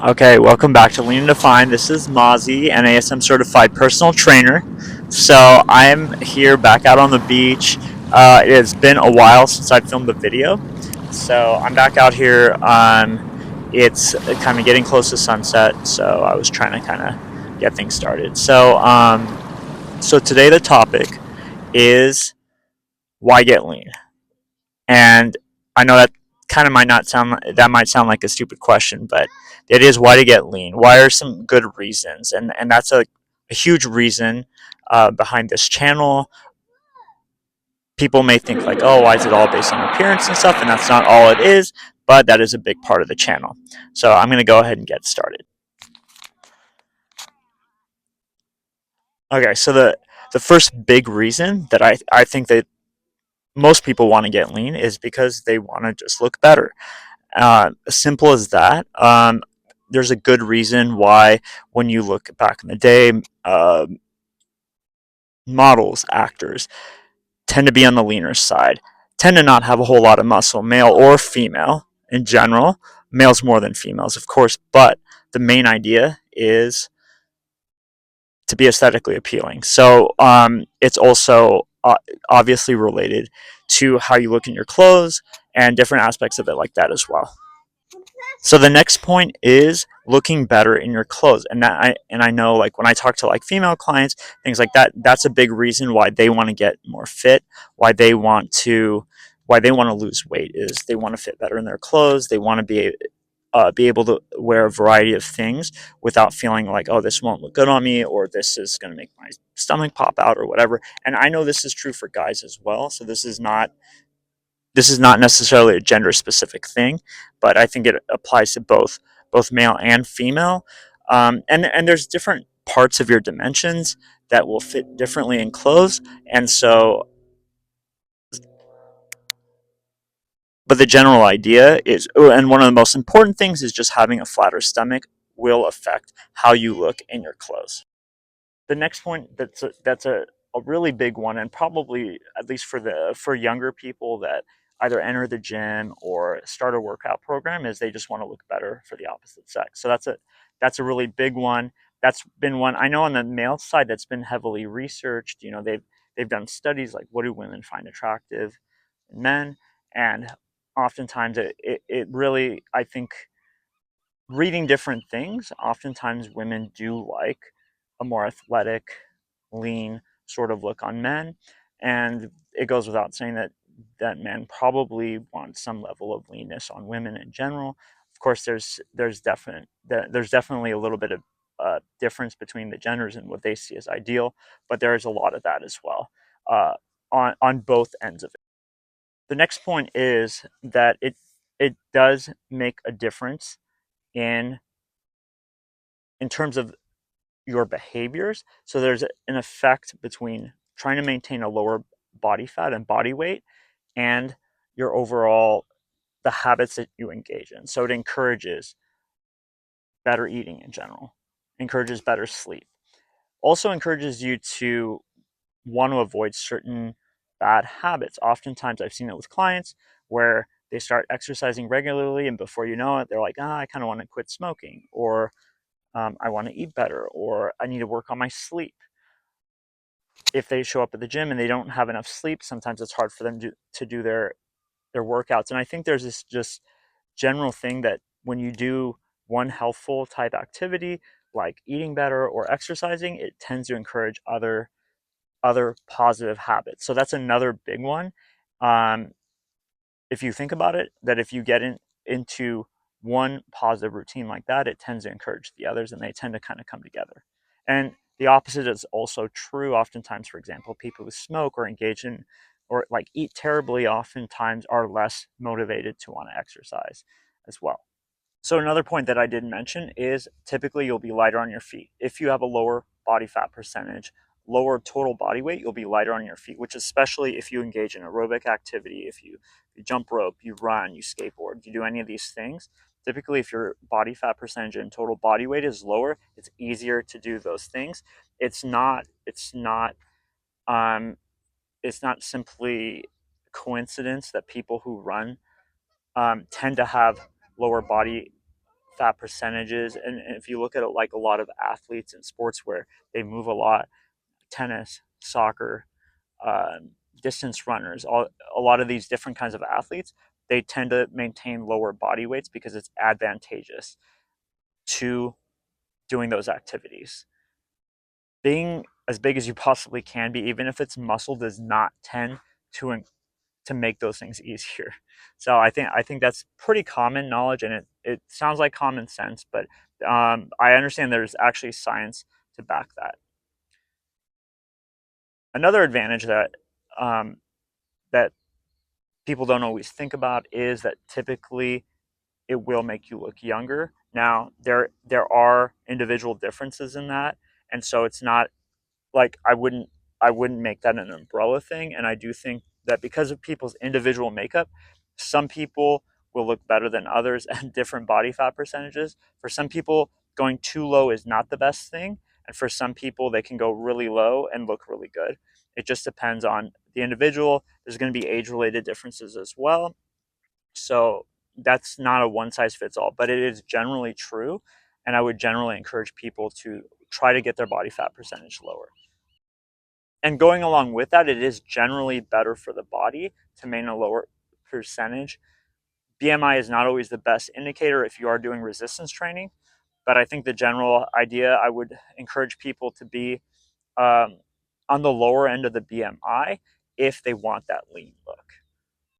Okay, welcome back to Lean and Define. This is Mozzie, an ASM certified personal trainer. So I'm here back out on the beach. It has been a while since I filmed a video, so I'm back out here. It's kind of getting close to sunset, so I was trying to kind of get things started. So today the topic is why get lean, and I know that kind of might not sound that might sound like a stupid question, but it is why to get lean. Why are some good reasons? And that's a huge reason behind this channel. People may think like, oh, why is it all based on appearance and stuff? And that's not all it is, but that is a big part of the channel. So I'm going to go ahead and get started. Okay, so the first big reason that I think that most people want to get lean is because they want to just look better. Simple as that. There's a good reason why, when you look back in the day, uh, models, actors tend to be on the leaner side, tend to not have a whole lot of muscle, male or female in general. Males more than females, of course, but the main idea is to be aesthetically appealing. So it's also obviously related to how you look in your clothes and different aspects of it like that as well. So the next point is looking better in your clothes, and I know, like, when I talk to like female clients, things like that, that's a big reason why they want to get more fit, why they want to lose weight, is they want to fit better in their clothes. They want to be able to wear a variety of things without feeling like, oh, this won't look good on me, or this is going to make my stomach pop out or whatever. And I know this is true for guys as well. So this is not necessarily a gender specific thing, but I think it applies to both male and female. And there's different parts of your dimensions that will fit differently in clothes, and so, but the general idea is, oh, and one of the most important things is just having a flatter stomach will affect how you look in your clothes. The next point that's a really big one, and probably at least for younger people that either enter the gym or start a workout program, is they just want to look better for the opposite sex. So that's a really big one. That's been one I know on the male side that's been heavily researched. They've done studies like, what do women find attractive in men, and oftentimes it really, I think, reading different things, oftentimes women do like a more athletic, lean sort of look on men. And it goes without saying that men probably want some level of leanness on women in general. Of course, there's definitely a little bit of difference between the genders and what they see as ideal, but there is a lot of that as well, uh, on both ends of it. The next point is that it does make a difference in in terms of your behaviors. So there's an effect between trying to maintain a lower body fat and body weight and your overall the habits that you engage in. So it encourages better eating in general, encourages better sleep, also encourages you to want to avoid certain bad habits. Oftentimes I've seen it with clients where they start exercising regularly, and before you know it, they're like, I kind of want to quit smoking, or I want to eat better, or I need to work on my sleep. If they show up at the gym and they don't have enough sleep, sometimes it's hard for them to do their workouts. And I think there's this just general thing that when you do one healthful type activity like eating better or exercising, it tends to encourage other positive habits. So that's another big one. Um, if you think about it, that if you get into one positive routine like that, it tends to encourage the others, and they tend to kind of come together. And the opposite is also true. Oftentimes, for example, people who smoke or engage in or like eat terribly oftentimes are less motivated to want to exercise as well. So another point that I didn't mention is typically you'll be lighter on your feet. If you have a lower body fat percentage, lower total body weight, you'll be lighter on your feet, which especially if you engage in aerobic activity, if you jump rope, you run, you skateboard, you do any of these things, typically if your body fat percentage and total body weight is lower, it's easier to do those things. Um, it's not simply coincidence that people who run tend to have lower body fat percentages, and if you look at it, like a lot of athletes in sports where they move a lot, tennis, soccer, um, distance runners, a lot of these different kinds of athletes, they tend to maintain lower body weights because it's advantageous to doing those activities. Being as big as you possibly can be, even if it's muscle, does not tend to make those things easier. So I think that's pretty common knowledge, and it sounds like common sense, but I understand there's actually science to back that. Another advantage um, that people don't always think about is that typically it will make you look younger. Now there are individual differences in that, and so it's not like I wouldn't make that an umbrella thing. And I do think that because of people's individual makeup, some people will look better than others and different body fat percentages. For some people, going too low is not the best thing, and for some people, they can go really low and look really good. It just depends on the individual. There's going to be age related differences as well. So that's not a one size fits all, but it is generally true. And I would generally encourage people to try to get their body fat percentage lower. And going along with that, it is generally better for the body to maintain a lower percentage. BMI is not always the best indicator if you are doing resistance training, but I think the general idea, I would encourage people to be um, on the lower end of the BMI if they want that lean look.